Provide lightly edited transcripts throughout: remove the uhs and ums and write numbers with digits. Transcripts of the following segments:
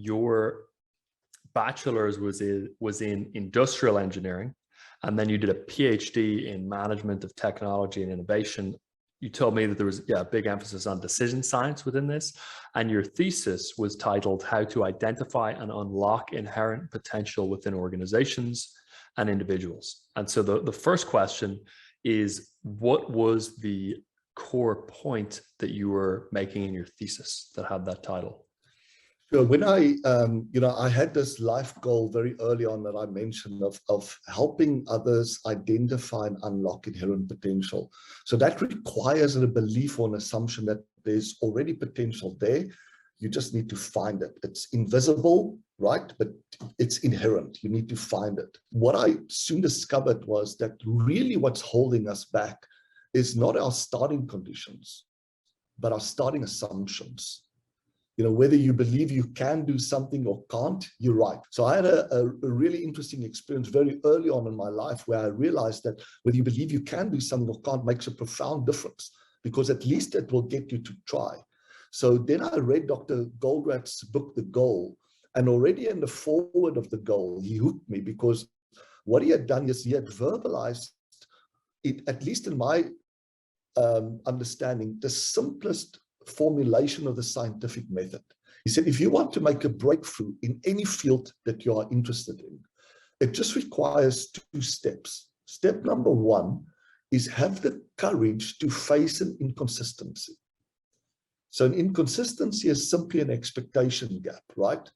your bachelor's was in industrial engineering, and then you did a PhD in management of technology and innovation. You told me that there was a big emphasis on decision science within this, and your thesis was titled "How to Identify and Unlock Inherent Potential Within Organizations and Individuals." And so the first question is, what was the core point that you were making in your thesis that had that title? So when I had this life goal very early on that I mentioned of helping others identify and unlock inherent potential. So that requires a belief or an assumption that there's already potential there. You just need to find it. It's invisible, right? But it's inherent. You need to find it. What I soon discovered was that really what's holding us back is not our starting conditions, but our starting assumptions. Whether you believe you can do something or can't, you're right. So I had a really interesting experience very early on in my life where I realized that whether you believe you can do something or can't makes a profound difference, because at least it will get you to try. So then I read Dr. Goldratt's book, The Goal, and already in the foreword of The Goal, he hooked me, because what he had done is he had verbalized it, at least in my understanding, the simplest formulation of the scientific method. He said, if you want to make a breakthrough in any field that you are interested in, it just requires 2 steps. Step number 1 is have the courage to face an inconsistency. So an inconsistency is simply an expectation gap, right?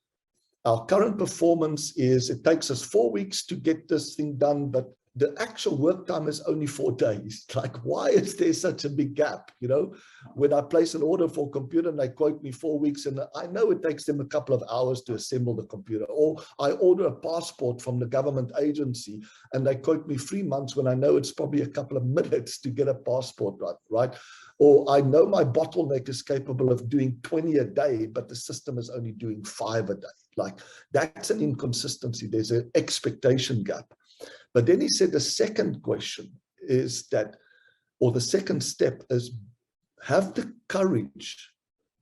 Our current performance is, it takes us 4 weeks to get this thing done, but the actual work time is only 4 days. Like, why is there such a big gap? When I place an order for a computer and they quote me 4 weeks, and I know it takes them a couple of hours to assemble the computer, or I order a passport from the government agency and they quote me 3 months when I know it's probably a couple of minutes to get a passport right? Or I know my bottleneck is capable of doing 20 a day, but the system is only doing 5 a day. Like, that's an inconsistency. There's an expectation gap. But then he said the second question is that, or the second step is, have the courage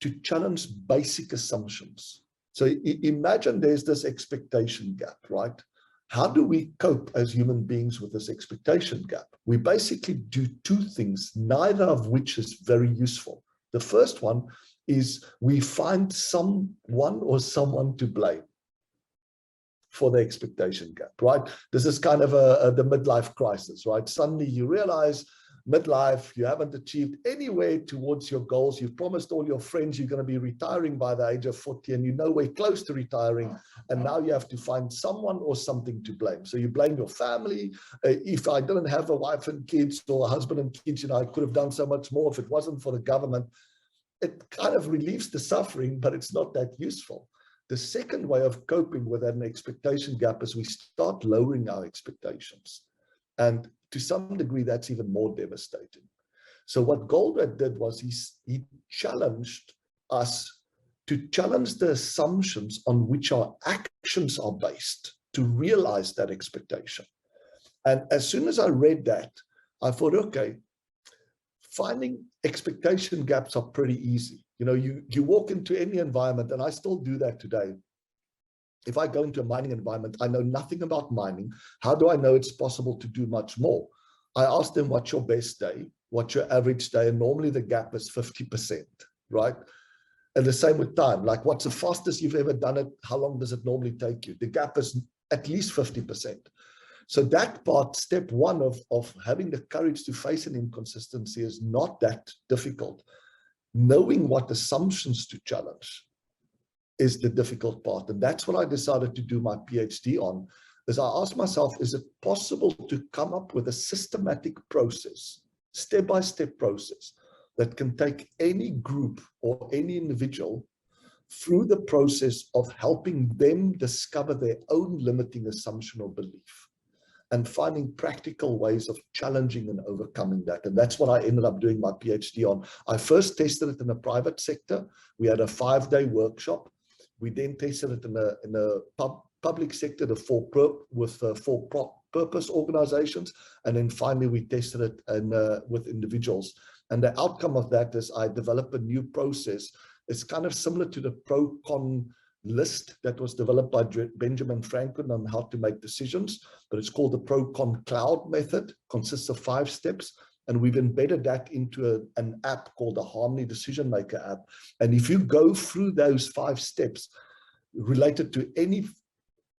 to challenge basic assumptions. So imagine there's this expectation gap, right? How do we cope as human beings with this expectation gap? We basically do 2 things, neither of which is very useful. The first one is we find someone or someone to blame for the expectation gap, right? This is kind of the midlife crisis, right? Suddenly you realize midlife, you haven't achieved anywhere towards your goals. You've promised all your friends you're going to be retiring by the age of 40, and you're nowhere close to retiring. And now you have to find someone or something to blame. So you blame your family. If I didn't have a wife and kids, or a husband and kids, I could have done so much more if it wasn't for the government. It kind of relieves the suffering, but it's not that useful. The second way of coping with an expectation gap is we start lowering our expectations. And to some degree, that's even more devastating. So what Goldratt did was he challenged us to challenge the assumptions on which our actions are based to realize that expectation. And as soon as I read that, I thought, okay, finding expectation gaps are pretty easy. You walk into any environment, and I still do that today. If I go into a mining environment, I know nothing about mining. How do I know it's possible to do much more? I ask them, what's your best day? What's your average day? And normally the gap is 50%, right? And the same with time. Like, what's the fastest you've ever done it? How long does it normally take you? The gap is at least 50%. So that part, step 1 of having the courage to face an inconsistency, is not that difficult. Knowing what assumptions to challenge is the difficult part. And that's what I decided to do my PhD on, is I asked myself, is it possible to come up with a systematic process, step-by-step process, that can take any group or any individual through the process of helping them discover their own limiting assumption or belief, and finding practical ways of challenging and overcoming that. And that's what I ended up doing my PhD on. I first tested it in the private sector. We had a 5-day workshop. We then tested it in a public sector with for-purpose organizations. And then finally, we tested it with individuals. And the outcome of that is I developed a new process. It's kind of similar to the pro-con list that was developed by Benjamin Franklin on how to make decisions, but it's called the Pro-Con Cloud method, consists of 5 steps. And we've embedded that into an app called the Harmony Decision Maker app. And if you go through those 5 steps related to any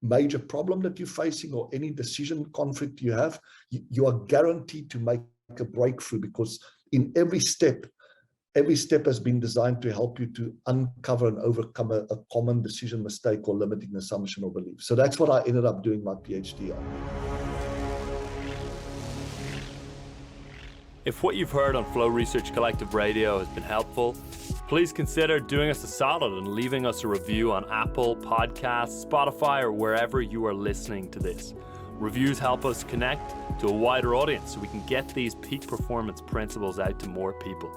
major problem that you're facing or any decision conflict you have, you are guaranteed to make a breakthrough, because in every step has been designed to help you to uncover and overcome a common decision mistake or limiting assumption or belief. So that's what I ended up doing my PhD on. If what you've heard on Flow Research Collective Radio has been helpful, please consider doing us a solid and leaving us a review on Apple Podcasts, Spotify, or wherever you are listening to this. Reviews help us connect to a wider audience so we can get these peak performance principles out to more people.